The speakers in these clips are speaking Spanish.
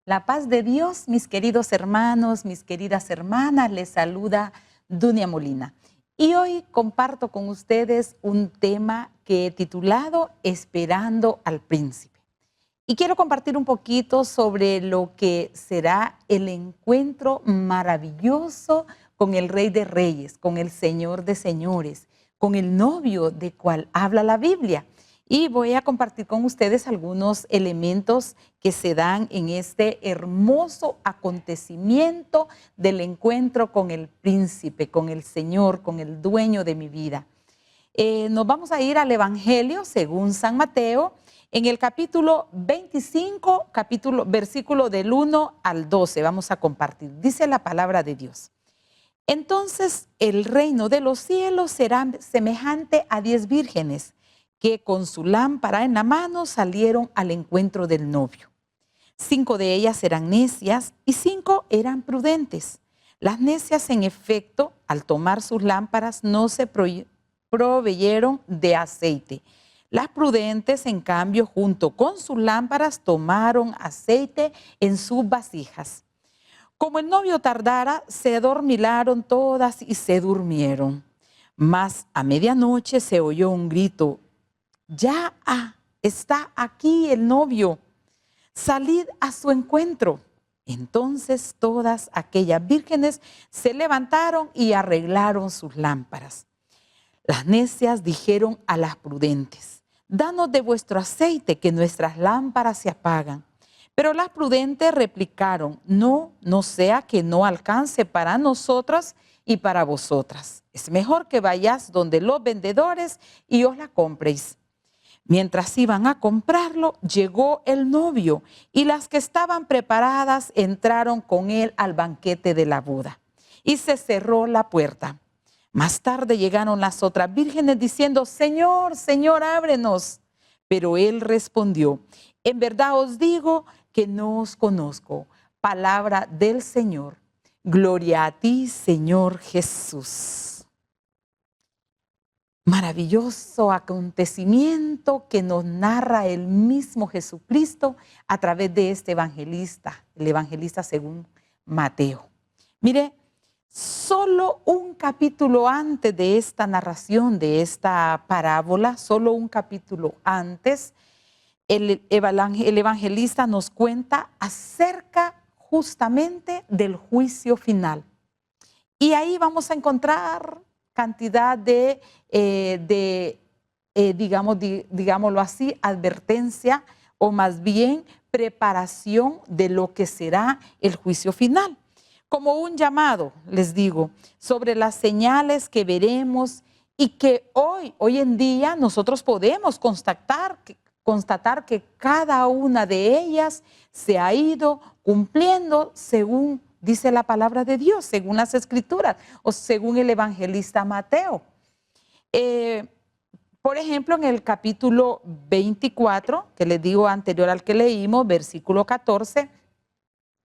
La paz de Dios, mis queridos hermanos, mis queridas hermanas, les saluda Dunia Molina. Y hoy comparto con ustedes un tema que he titulado Esperando al Príncipe. Y quiero compartir un poquito sobre lo que será el encuentro maravilloso con el Rey de Reyes, con el Señor de Señores, con el novio de cual habla la Biblia. Y voy a compartir con ustedes algunos elementos que se dan en este hermoso acontecimiento del encuentro con el príncipe, con el Señor, con el dueño de mi vida. Nos vamos a ir al Evangelio según San Mateo, en el capítulo 25, versículo del 1 al 12. Vamos a compartir. Dice la palabra de Dios. Entonces el reino de los cielos será semejante a 10 vírgenes que con su lámpara en la mano salieron al encuentro del novio. 5 de ellas eran necias y 5 eran prudentes. Las necias, en efecto, al tomar sus lámparas, no se proveyeron de aceite. Las prudentes, en cambio, junto con sus lámparas, tomaron aceite en sus vasijas. Como el novio tardara, se adormilaron todas y se durmieron. Mas a medianoche se oyó un grito: ya está aquí el novio, salid a su encuentro. Entonces todas aquellas vírgenes se levantaron y arreglaron sus lámparas. Las necias dijeron a las prudentes: danos de vuestro aceite, que nuestras lámparas se apagan. Pero las prudentes replicaron: no sea que no alcance para nosotras y para vosotras. Es mejor que vayáis donde los vendedores y os la compréis. Mientras iban a comprarlo, llegó el novio y las que estaban preparadas entraron con él al banquete de la boda. Y se cerró la puerta. Más tarde llegaron las otras vírgenes diciendo: Señor, Señor, ábrenos. Pero él respondió: en verdad os digo que no os conozco. Palabra del Señor. Gloria a ti, Señor Jesús. Maravilloso acontecimiento que nos narra el mismo Jesucristo a través de este evangelista, el evangelista según Mateo. Mire, solo un capítulo antes de esta narración, de esta parábola, solo un capítulo antes, el evangelista nos cuenta acerca justamente del juicio final. Y ahí vamos a encontrar cantidad de digámoslo así, advertencia o más bien preparación de lo que será el juicio final. Como un llamado, les digo, sobre las señales que veremos y que hoy en día nosotros podemos constatar que cada una de ellas se ha ido cumpliendo según dice la palabra de Dios, según las Escrituras o según el evangelista Mateo. Por ejemplo, en el capítulo 24, que les digo anterior al que leímos, versículo 14,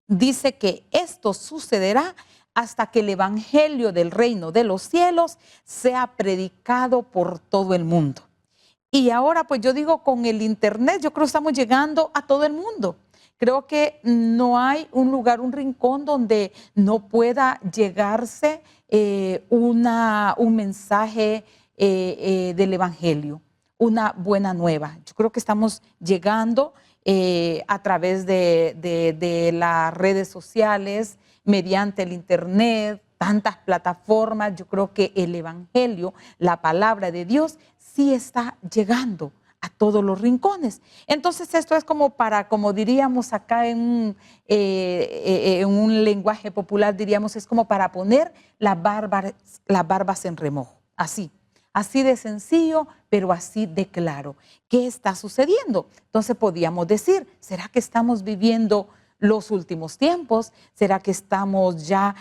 dice que esto sucederá hasta que el evangelio del reino de los cielos sea predicado por todo el mundo. Y ahora, pues yo digo, con el internet, yo creo que estamos llegando a todo el mundo. Creo que no hay un lugar, un rincón donde no pueda llegarse un mensaje del evangelio, una buena nueva. Yo creo que estamos llegando a través de las redes sociales, mediante el internet, tantas plataformas. Yo creo que el evangelio, la palabra de Dios, sí está llegando a todos los rincones. Entonces esto es como diríamos acá en un lenguaje popular, diríamos, es como para poner las barbas en remojo, así de sencillo, pero así de claro. ¿Qué está sucediendo? Entonces podríamos decir, ¿será que estamos viviendo los últimos tiempos? ¿Será que estamos ya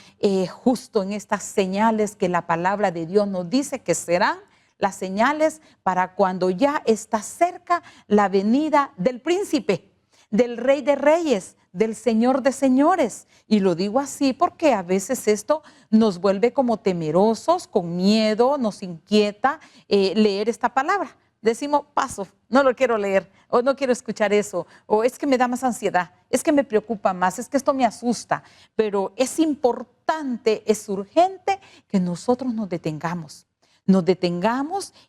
justo en estas señales que la palabra de Dios nos dice que serán las señales para cuando ya está cerca la venida del príncipe, del Rey de Reyes, del Señor de Señores? Y lo digo así porque a veces esto nos vuelve como temerosos, con miedo, nos inquieta leer esta palabra. decimos, paso, no lo quiero leer, o no quiero escuchar eso, o es que me da más ansiedad, es que me preocupa más, es que esto me asusta. Pero es importante, es urgente que nosotros nos detengamos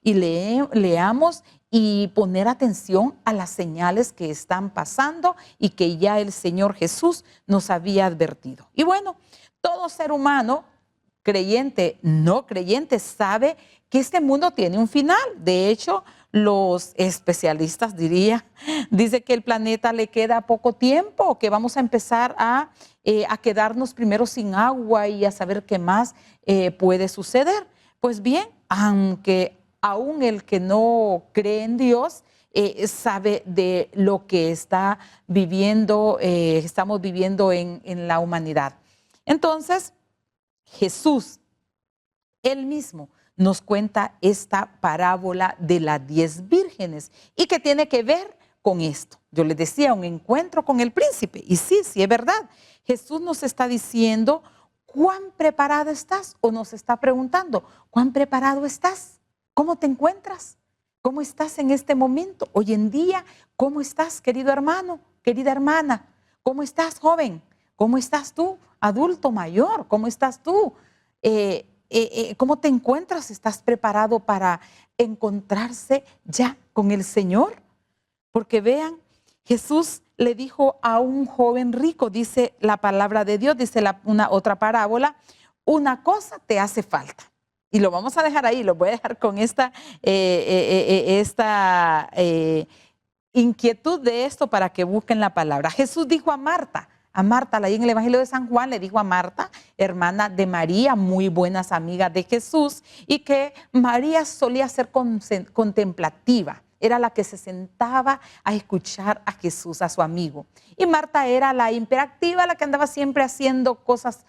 y leamos y poner atención a las señales que están pasando y que ya el Señor Jesús nos había advertido. Y bueno, todo ser humano, creyente, no creyente, sabe que este mundo tiene un final. De hecho, los especialistas dice que el planeta le queda poco tiempo, que vamos a empezar a quedarnos primero sin agua y a saber qué más puede suceder. Pues bien, aunque aún el que no cree en Dios sabe de lo que está viviendo, estamos viviendo en la humanidad. Entonces, Jesús, él mismo, nos cuenta esta parábola de las 10 vírgenes y que tiene que ver con esto. Yo les decía, un encuentro con el príncipe. Y sí, sí es verdad. Jesús nos está diciendo, ¿cuán preparado estás? O nos está preguntando, ¿cuán preparado estás? ¿Cómo te encuentras? ¿Cómo estás en este momento? Hoy en día, ¿cómo estás, querido hermano, querida hermana? ¿Cómo estás, joven? ¿Cómo estás tú, adulto mayor? ¿Cómo estás tú? ¿Cómo te encuentras? ¿Estás preparado para encontrarse ya con el Señor? Porque vean, Jesús le dijo a un joven rico, dice la palabra de Dios, dice una otra parábola, una cosa te hace falta. Y lo vamos a dejar ahí, lo voy a dejar con esta inquietud de esto para que busquen la palabra. Jesús dijo a Marta, ahí en el Evangelio de San Juan le dijo a Marta, hermana de María, muy buenas amigas de Jesús, y que María solía ser contemplativa, era la que se sentaba a escuchar a Jesús, a su amigo. Y Marta era la hiperactiva, la que andaba siempre haciendo cosas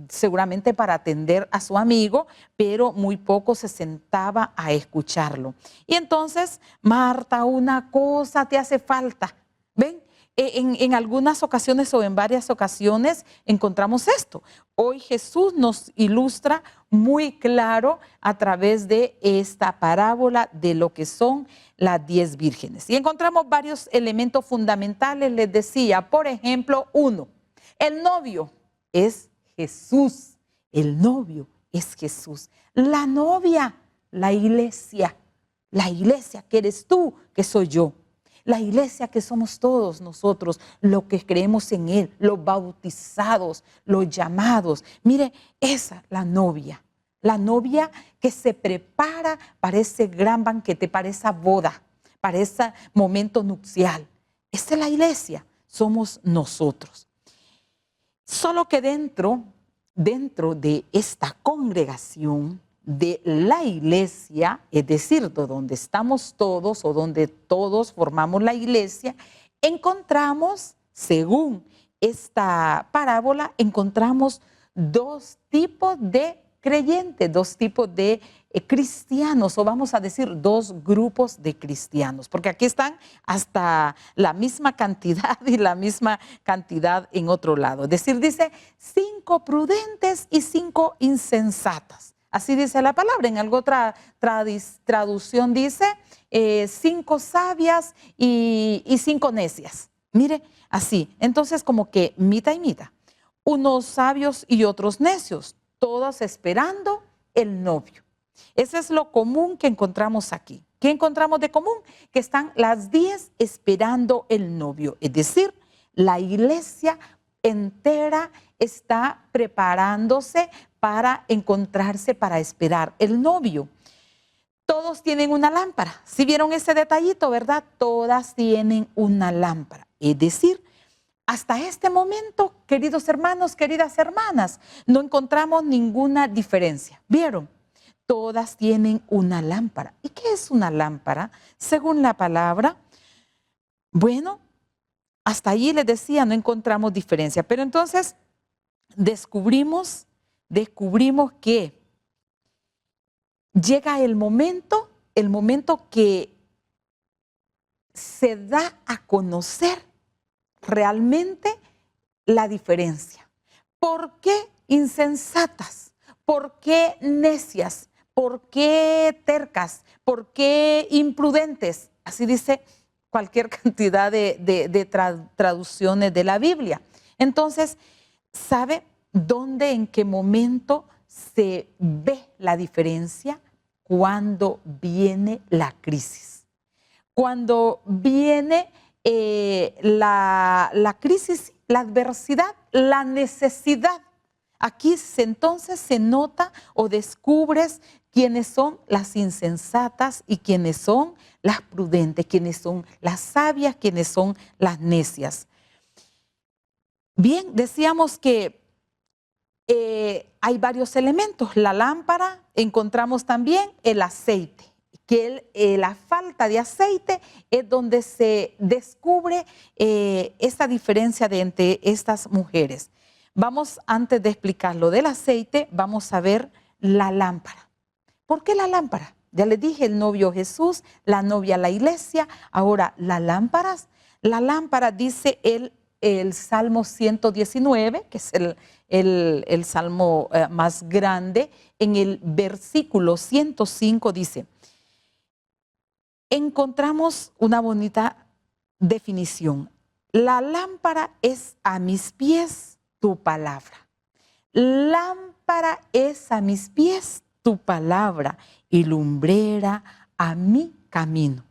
seguramente para atender a su amigo, pero muy poco se sentaba a escucharlo. Y entonces, Marta, una cosa te hace falta. ¿Ven? En algunas ocasiones o en varias ocasiones encontramos esto. Hoy Jesús nos ilustra muy claro a través de esta parábola de lo que son las 10 vírgenes. Y encontramos varios elementos fundamentales. Les decía, por ejemplo, uno, el novio es Jesús. El novio es Jesús. La novia, la iglesia que eres tú, que soy yo. La iglesia que somos todos nosotros, los que creemos en Él, los bautizados, los llamados. Mire, esa, la novia que se prepara para ese gran banquete, para esa boda, para ese momento nupcial. Esa es la iglesia, somos nosotros. Solo que dentro de esta congregación, de la iglesia, es decir, de donde estamos todos o donde todos formamos la iglesia, encontramos, según esta parábola, encontramos dos tipos de creyentes, dos tipos de cristianos, o vamos a decir dos grupos de cristianos, porque aquí están hasta la misma cantidad y la misma cantidad en otro lado. Es decir, dice 5 prudentes y 5 insensatas. Así dice la palabra. En alguna otra traducción dice 5 sabias y 5 necias. Mire, así. Entonces, como que mitad y mitad. Unos sabios y otros necios, todos esperando el novio. Eso es lo común que encontramos aquí. ¿Qué encontramos de común? Que están las 10 esperando el novio. Es decir, la iglesia entera está preparándose para encontrarse, para esperar el novio. Todos tienen una lámpara. ¿Sí vieron ese detallito, verdad? Todas tienen una lámpara. Es decir, hasta este momento, queridos hermanos, queridas hermanas, no encontramos ninguna diferencia. ¿Vieron? Todas tienen una lámpara. ¿Y qué es una lámpara? Según la palabra, bueno, hasta allí les decía, no encontramos diferencia. Pero entonces descubrimos que llega el momento que se da a conocer realmente la diferencia. ¿Por qué insensatas? ¿Por qué necias? ¿Por qué tercas? ¿Por qué imprudentes? Así dice cualquier cantidad de traducciones de la Biblia. Entonces, ¿sabe dónde, en qué momento se ve la diferencia? Cuando viene la crisis. Cuando viene la crisis, la adversidad, la necesidad. Aquí entonces se nota o descubres quiénes son las insensatas y quiénes son las prudentes, quiénes son las sabias, quiénes son las necias. Bien, decíamos que hay varios elementos. La lámpara, encontramos también el aceite, que la falta de aceite es donde se descubre esta diferencia entre estas mujeres. Vamos, antes de explicar lo del aceite, vamos a ver la lámpara. ¿Por qué la lámpara? Ya les dije, el novio Jesús, la novia la iglesia. Ahora, las lámparas. La lámpara dice el Salmo 119, que es el salmo más grande. En el versículo 105 dice, encontramos una bonita definición. La lámpara es a mis pies tu palabra. Lámpara es a mis pies tu palabra y lumbrera a mi camino.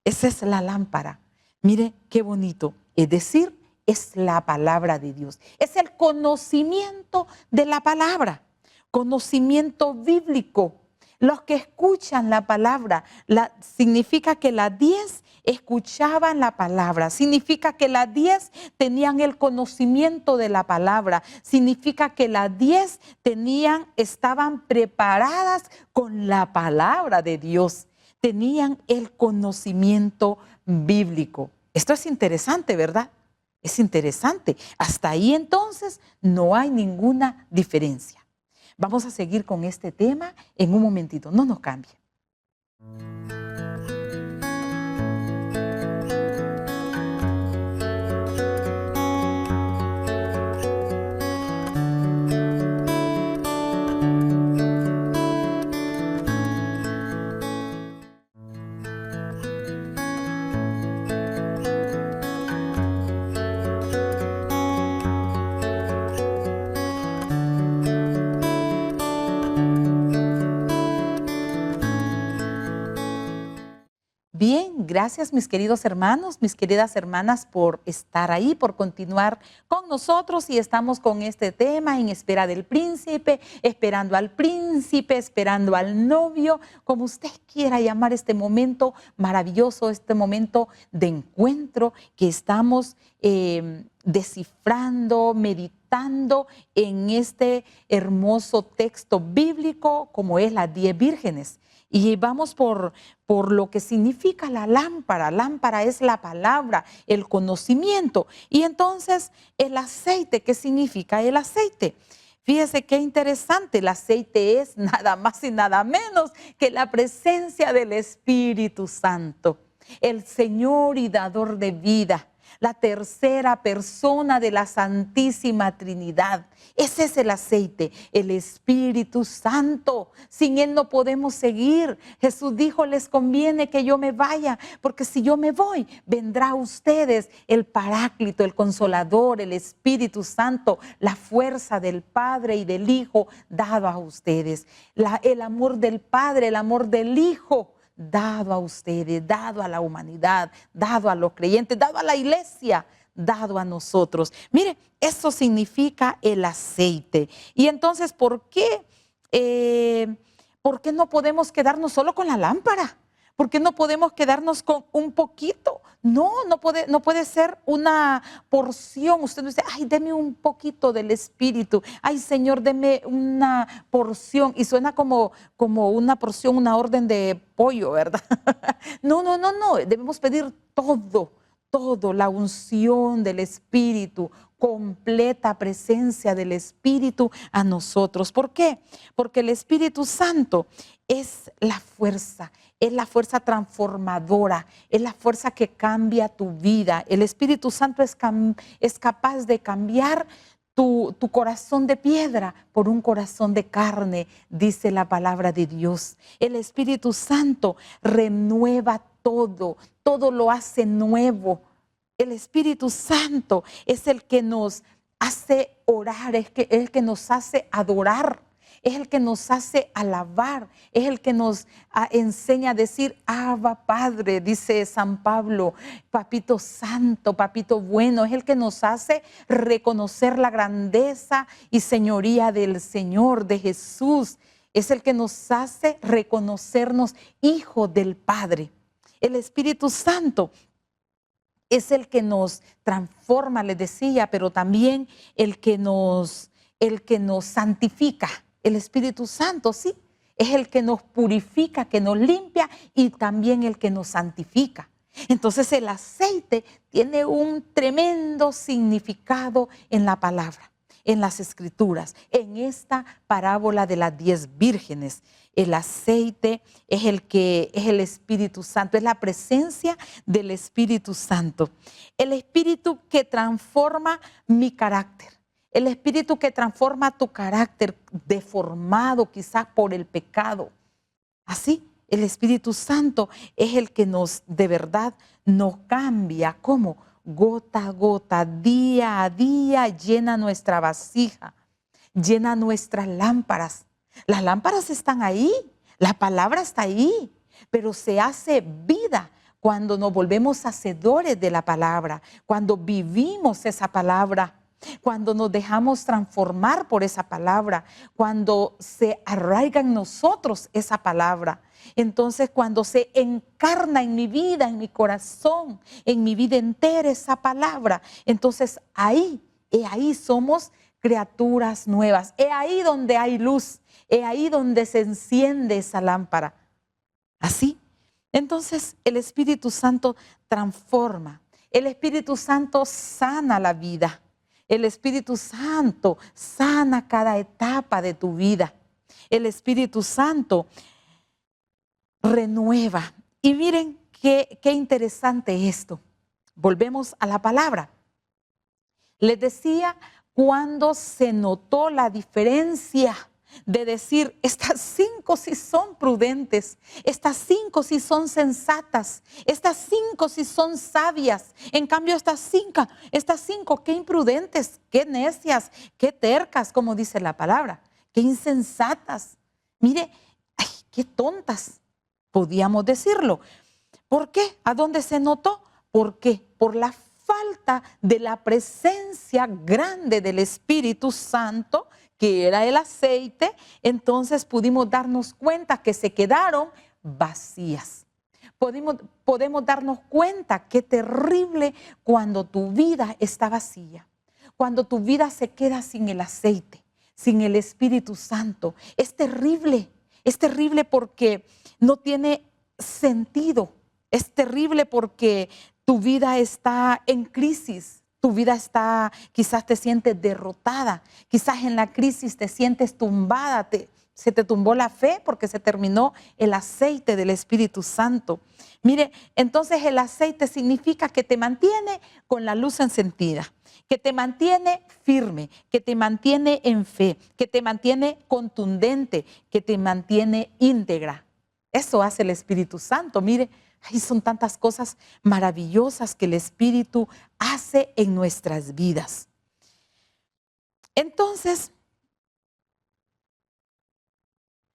Esa es la lámpara. Mire qué bonito. Es decir, es la palabra de Dios. Es el conocimiento de la palabra. Conocimiento bíblico. Los que escuchan la palabra, significa que las 10 escuchaban la palabra, significa que las 10 tenían el conocimiento de la palabra, significa que las 10 estaban preparadas con la palabra de Dios, tenían el conocimiento bíblico. Esto es interesante, ¿verdad? Es interesante. Hasta ahí entonces no hay ninguna diferencia. Vamos a seguir con este tema en un momentito, no nos cambie. Bien, gracias mis queridos hermanos, mis queridas hermanas por estar ahí, por continuar con nosotros y estamos con este tema en espera del príncipe, esperando al príncipe, esperando al novio, como usted quiera llamar este momento maravilloso, este momento de encuentro que estamos descifrando, meditando en este hermoso texto bíblico como es las 10 vírgenes. Y vamos por lo que significa la lámpara. Lámpara es la palabra, el conocimiento. Y entonces el aceite, ¿qué significa el aceite? Fíjese qué interesante, el aceite es nada más y nada menos que la presencia del Espíritu Santo, el Señor y dador de vida, la tercera persona de la Santísima Trinidad. Ese es el aceite, el Espíritu Santo. Sin Él no podemos seguir. Jesús dijo, les conviene que yo me vaya, porque si yo me voy, vendrá a ustedes el Paráclito, el Consolador, el Espíritu Santo, la fuerza del Padre y del Hijo dado a ustedes. El amor del Padre, el amor del Hijo dado a ustedes, dado a la humanidad, dado a los creyentes, dado a la iglesia, dado a nosotros. Mire, eso significa el aceite. Y entonces, ¿por qué no podemos quedarnos solo con la lámpara? ¿Por qué no podemos quedarnos con un poquito? No puede ser una porción. Usted dice, ay, deme un poquito del Espíritu. Ay, Señor, deme una porción. Y suena como una porción, una orden de pollo, ¿verdad? No. Debemos pedir todo, la unción del Espíritu, completa presencia del Espíritu a nosotros. ¿Por qué? Porque el Espíritu Santo es la fuerza transformadora, es la fuerza que cambia tu vida. El Espíritu Santo es capaz de cambiar tu corazón de piedra por un corazón de carne, dice la palabra de Dios. El Espíritu Santo renueva todo, todo lo hace nuevo. El Espíritu Santo es el que nos hace orar, es el que nos hace adorar, es el que nos hace alabar, es el que nos enseña a decir, Abba Padre, dice San Pablo, Papito Santo, Papito Bueno, es el que nos hace reconocer la grandeza y señoría del Señor, de Jesús, es el que nos hace reconocernos hijos del Padre. El Espíritu Santo es el que nos transforma, les decía, pero también el que nos santifica. El Espíritu Santo, sí, es el que nos purifica, que nos limpia y también el que nos santifica. Entonces el aceite tiene un tremendo significado en la palabra, en las Escrituras, en esta parábola de las 10 vírgenes. El aceite es el Espíritu Santo, es la presencia del Espíritu Santo. El Espíritu que transforma mi carácter. El Espíritu que transforma tu carácter deformado quizás por el pecado. Así, el Espíritu Santo es el que de verdad nos cambia. ¿Cómo? Gota a gota, día a día, llena nuestra vasija, llena nuestras lámparas. Las lámparas están ahí, la palabra está ahí, pero se hace vida cuando nos volvemos hacedores de la palabra, cuando vivimos esa palabra, cuando nos dejamos transformar por esa palabra, cuando se arraiga en nosotros esa palabra. Entonces, cuando se encarna en mi vida, en mi corazón, en mi vida entera esa palabra, entonces ahí somos criaturas nuevas. Es ahí donde hay luz, es ahí donde se enciende esa lámpara. Así. Entonces, el Espíritu Santo transforma. El Espíritu Santo sana la vida. El Espíritu Santo sana cada etapa de tu vida. El Espíritu Santo renueva. Y miren qué interesante esto. Volvemos a la palabra. Les decía cuando se notó la diferencia de decir, estas 5 sí son prudentes, estas 5 sí son sensatas, estas 5 sí son sabias. En cambio, estas 5 qué imprudentes, qué necias, qué tercas, como dice la palabra, qué insensatas. Mire, ay, qué tontas, podíamos decirlo. ¿Por qué? ¿A dónde se notó? ¿Por qué? Por la falta de la presencia grande del Espíritu Santo, que era el aceite. Entonces pudimos darnos cuenta que se quedaron vacías. Podemos darnos cuenta qué terrible cuando tu vida está vacía, cuando tu vida se queda sin el aceite, sin el Espíritu Santo. Es terrible porque no tiene sentido. Es terrible porque tu vida está en crisis, tu vida está, quizás te sientes derrotada, quizás en la crisis te sientes tumbada, se te tumbó la fe porque se terminó el aceite del Espíritu Santo. Mire, entonces el aceite significa que te mantiene con la luz encendida, que te mantiene firme, que te mantiene en fe, que te mantiene contundente, que te mantiene íntegra. Eso hace el Espíritu Santo, mire. Ay, son tantas cosas maravillosas que el Espíritu hace en nuestras vidas. Entonces,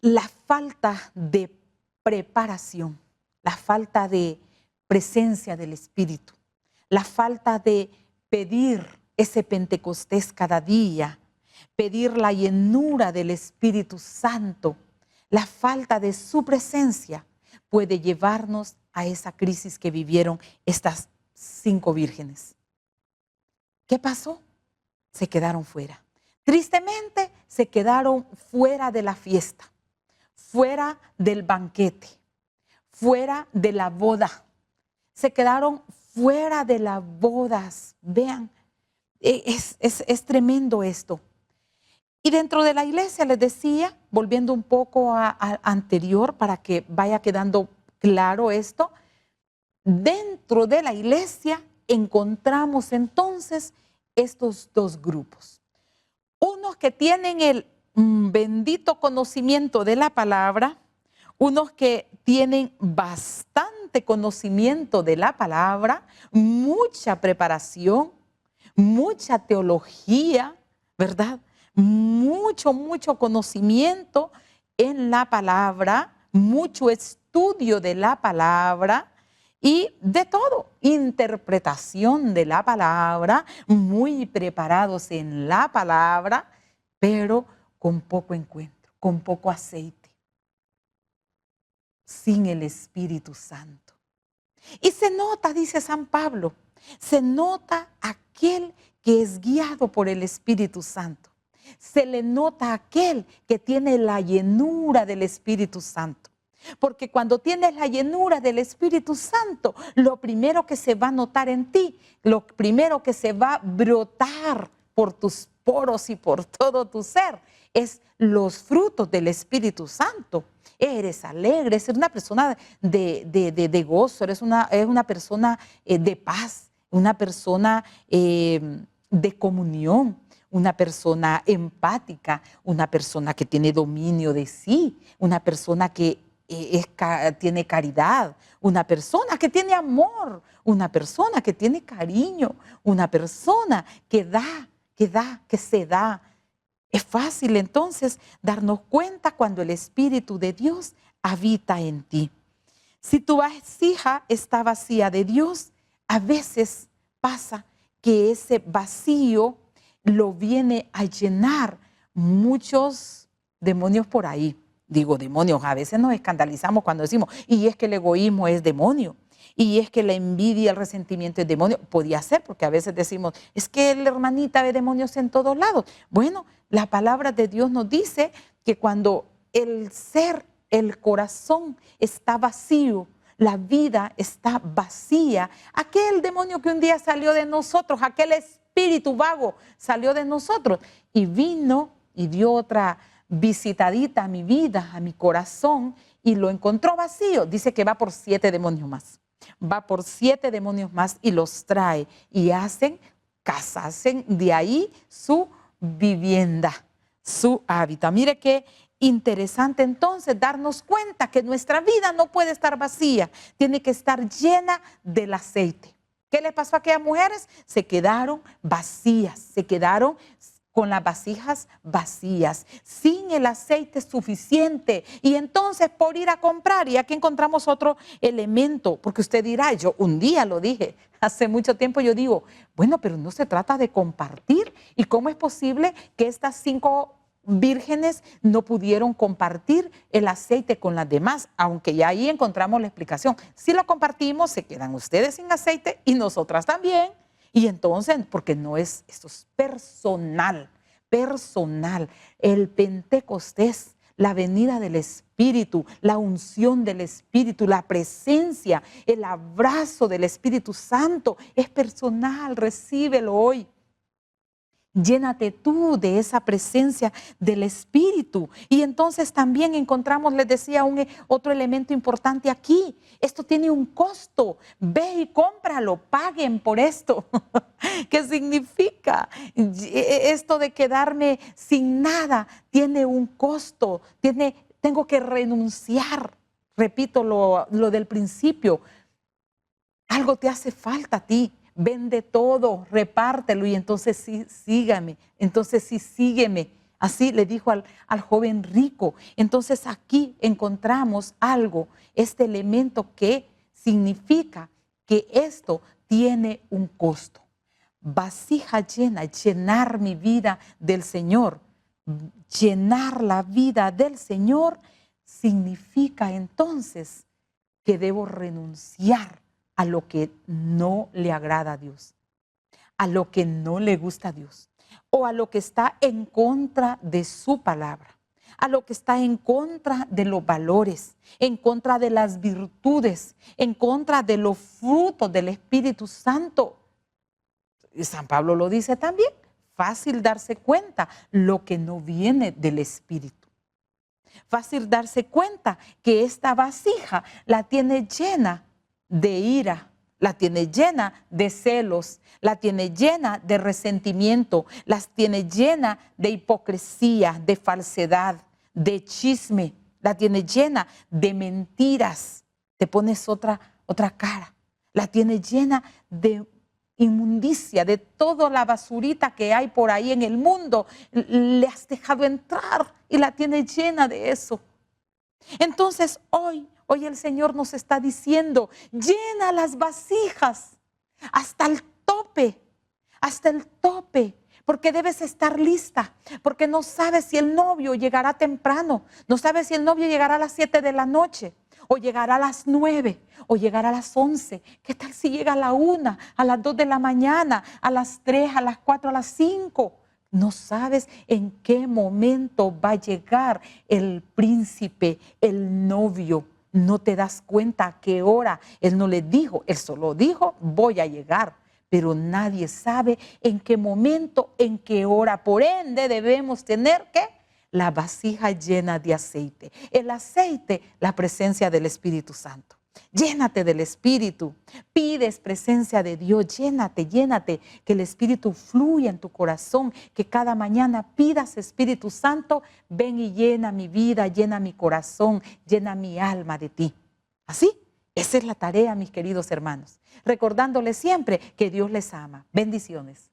la falta de preparación, la falta de presencia del Espíritu, la falta de pedir ese Pentecostés cada día, pedir la llenura del Espíritu Santo, la falta de su presencia puede llevarnos a esa crisis que vivieron estas 5 vírgenes. ¿Qué pasó? Se quedaron fuera. Tristemente, se quedaron fuera de la fiesta, fuera del banquete, fuera de la boda. Se quedaron fuera de las bodas. Vean, es tremendo esto. Y dentro de la iglesia, les decía, volviendo un poco a anterior para que vaya quedando claro esto, dentro de la iglesia encontramos entonces estos 2 grupos. unos que tienen el bendito conocimiento de la palabra, unos que tienen bastante conocimiento de la palabra, mucha preparación, mucha teología, ¿verdad? Mucho conocimiento en la palabra, mucho estudio de la palabra y de todo, interpretación de la palabra, muy preparados en la palabra, pero con poco encuentro, con poco aceite, sin el Espíritu Santo. Y se nota, dice San Pablo, se nota aquel que es guiado por el Espíritu Santo. Se le nota aquel que tiene la llenura del Espíritu Santo. Porque cuando tienes la llenura del Espíritu Santo, lo primero que se va a notar en ti, lo primero que se va a brotar por tus poros y por todo tu ser, es los frutos del Espíritu Santo. Eres alegre, eres una persona de gozo, eres una persona de paz, una persona de comunión, una persona empática, una persona que tiene dominio de sí, una persona que tiene caridad, una persona que tiene amor, una persona que tiene cariño, una persona que da, que se da. Es fácil entonces darnos cuenta cuando el Espíritu de Dios habita en ti. Si tu vasija está vacía de Dios, a veces pasa que ese vacío lo viene a llenar muchos demonios por ahí. Digo demonios, a veces nos escandalizamos cuando decimos, y es que el egoísmo es demonio, y es que la envidia, el resentimiento es demonio. Podía ser, porque a veces decimos, es que la hermanita ve demonios en todos lados. Bueno, la palabra de Dios nos dice que cuando el ser, el corazón está vacío, la vida está vacía, aquel demonio que un día salió de nosotros, aquel espíritu vago salió de nosotros y vino y dio otra visitadita a mi vida, a mi corazón, y lo encontró vacío. Dice que va por 7 demonios más. Va por 7 demonios más y los trae y hacen casa, hacen de ahí su vivienda, su hábitat. Mire qué interesante entonces darnos cuenta que nuestra vida no puede estar vacía, tiene que estar llena del aceite. ¿Qué le pasó a aquellas mujeres? Se quedaron vacías, se quedaron con las vasijas vacías, sin el aceite suficiente. Y entonces por ir a comprar, y aquí encontramos otro elemento, porque usted dirá, yo un día lo dije, hace mucho tiempo yo digo, bueno, pero no se trata de compartir. ¿Y cómo es posible que estas 5 vírgenes no pudieron compartir el aceite con las demás? Aunque ya ahí encontramos la explicación. Si lo compartimos, se quedan ustedes sin aceite y nosotras también. Y entonces, porque no es, esto es personal. El Pentecostés, la venida del Espíritu, la unción del Espíritu, la presencia, el abrazo del Espíritu Santo, es personal, recíbelo hoy. Llénate tú de esa presencia del Espíritu. Y entonces también encontramos, les decía, otro elemento importante aquí. Esto tiene un costo. Ve y cómpralo, paguen por esto. ¿Qué significa? Esto de quedarme sin nada tiene un costo. Tengo que renunciar. Repito lo del principio. Algo te hace falta a ti. Vende todo, repártelo y entonces sí, sígame, entonces sí, sígueme. Así le dijo al joven rico. Entonces aquí encontramos algo, este elemento que significa que esto tiene un costo. Vasija llena, llenar mi vida del Señor, llenar la vida del Señor significa entonces que debo renunciar a lo que no le agrada a Dios, a lo que no le gusta a Dios, o a lo que está en contra de su palabra, a lo que está en contra de los valores, en contra de las virtudes, en contra de los frutos del Espíritu Santo. Y San Pablo lo dice también, fácil darse cuenta lo que no viene del Espíritu. Fácil darse cuenta que esta vasija la tiene llena de ira, la tiene llena de celos, la tiene llena de resentimiento, las tiene llena de hipocresía, de falsedad, de chisme, la tiene llena de mentiras. Te pones otra cara, la tiene llena de inmundicia, de toda la basurita que hay por ahí en el mundo. Le has dejado entrar y la tiene llena de eso. Entonces hoy el Señor nos está diciendo, llena las vasijas hasta el tope, porque debes estar lista, porque no sabes si el novio llegará temprano, no sabes si el novio llegará a las 7 de la noche, o llegará a las 9, o llegará a las 11. ¿Qué tal si llega a la 1, a las 2 de la mañana, a las 3, a las 4, a las 5? No sabes en qué momento va a llegar el príncipe, el novio. No te das cuenta a qué hora. Él no le dijo, él solo dijo, voy a llegar. Pero nadie sabe en qué momento, en qué hora. Por ende, debemos tener ¿qué? La vasija llena de aceite. El aceite, la presencia del Espíritu Santo. Llénate del Espíritu, pides presencia de Dios, llénate, que el Espíritu fluya en tu corazón, que cada mañana pidas, Espíritu Santo, ven y llena mi vida, llena mi corazón, llena mi alma de ti. ¿Así? Esa es la tarea, mis queridos hermanos, recordándoles siempre que Dios les ama. Bendiciones.